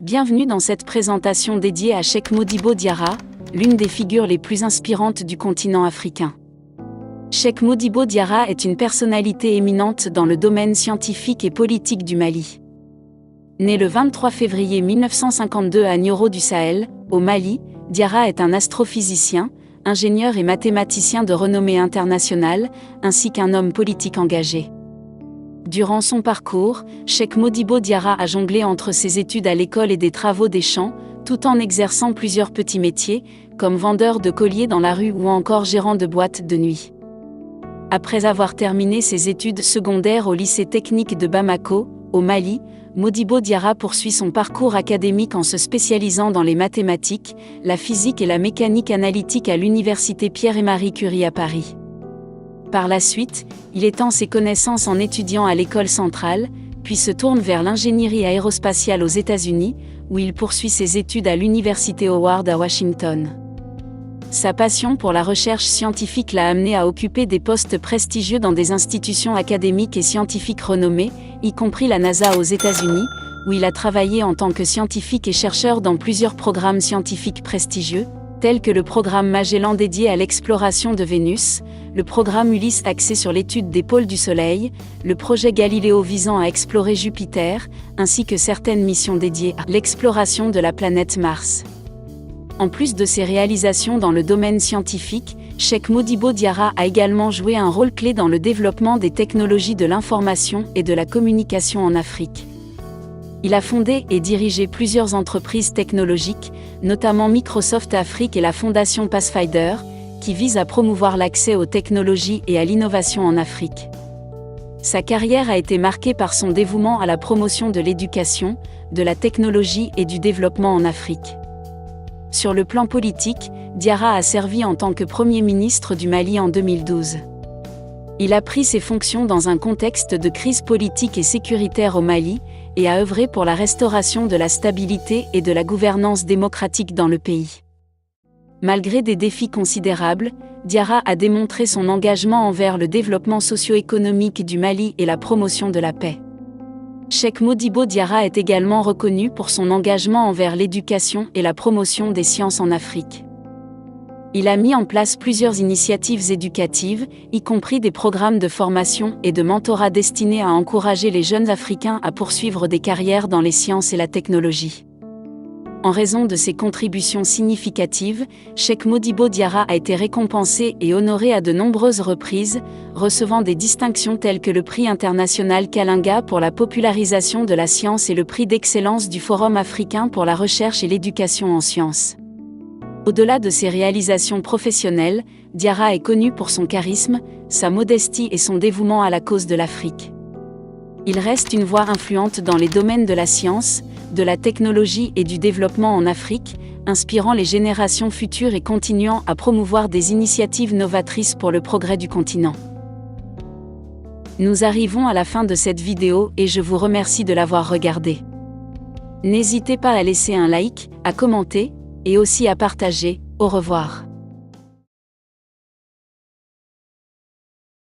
Bienvenue dans cette présentation dédiée à Cheikh Modibo Diarra, l'une des figures les plus inspirantes du continent africain. Cheikh Modibo Diarra est une personnalité éminente dans le domaine scientifique et politique du Mali. Né le 23 février 1952 à Nioro du Sahel, au Mali, Diarra est un astrophysicien, ingénieur et mathématicien de renommée internationale, ainsi qu'un homme politique engagé. Durant son parcours, Cheikh Modibo Diarra a jonglé entre ses études à l'école et des travaux des champs, tout en exerçant plusieurs petits métiers, comme vendeur de colliers dans la rue ou encore gérant de boîte de nuit. Après avoir terminé ses études secondaires au lycée technique de Bamako, au Mali, Modibo Diarra poursuit son parcours académique en se spécialisant dans les mathématiques, la physique et la mécanique analytique à l'université Pierre et Marie Curie à Paris. Par la suite, il étend ses connaissances en étudiant à l'école centrale, puis se tourne vers l'ingénierie aérospatiale aux États-Unis, où il poursuit ses études à l'université Howard à Washington. Sa passion pour la recherche scientifique l'a amené à occuper des postes prestigieux dans des institutions académiques et scientifiques renommées, y compris la NASA aux États-Unis, où il a travaillé en tant que scientifique et chercheur dans plusieurs programmes scientifiques prestigieux, tels que le programme Magellan dédié à l'exploration de Vénus, le programme Ulysse axé sur l'étude des pôles du Soleil, le projet Galileo visant à explorer Jupiter, ainsi que certaines missions dédiées à l'exploration de la planète Mars. En plus de ses réalisations dans le domaine scientifique, Cheikh Modibo Diarra a également joué un rôle clé dans le développement des technologies de l'information et de la communication en Afrique. Il a fondé et dirigé plusieurs entreprises technologiques, notamment Microsoft Afrique et la fondation Pathfinder, qui visent à promouvoir l'accès aux technologies et à l'innovation en Afrique. Sa carrière a été marquée par son dévouement à la promotion de l'éducation, de la technologie et du développement en Afrique. Sur le plan politique, Diarra a servi en tant que Premier ministre du Mali en 2012. Il a pris ses fonctions dans un contexte de crise politique et sécuritaire au Mali, et a œuvré pour la restauration de la stabilité et de la gouvernance démocratique dans le pays. Malgré des défis considérables, Diarra a démontré son engagement envers le développement socio-économique du Mali et la promotion de la paix. Cheikh Modibo Diarra est également reconnu pour son engagement envers l'éducation et la promotion des sciences en Afrique. Il a mis en place plusieurs initiatives éducatives, y compris des programmes de formation et de mentorat destinés à encourager les jeunes Africains à poursuivre des carrières dans les sciences et la technologie. En raison de ses contributions significatives, Cheikh Modibo Diarra a été récompensé et honoré à de nombreuses reprises, recevant des distinctions telles que le prix international Kalinga pour la popularisation de la science et le prix d'excellence du Forum africain pour la recherche et l'éducation en sciences. Au-delà de ses réalisations professionnelles, Diarra est connu pour son charisme, sa modestie et son dévouement à la cause de l'Afrique. Il reste une voix influente dans les domaines de la science, de la technologie et du développement en Afrique, inspirant les générations futures et continuant à promouvoir des initiatives novatrices pour le progrès du continent. Nous arrivons à la fin de cette vidéo et je vous remercie de l'avoir regardée. N'hésitez pas à laisser un like, à commenter, et aussi à partager. Au revoir.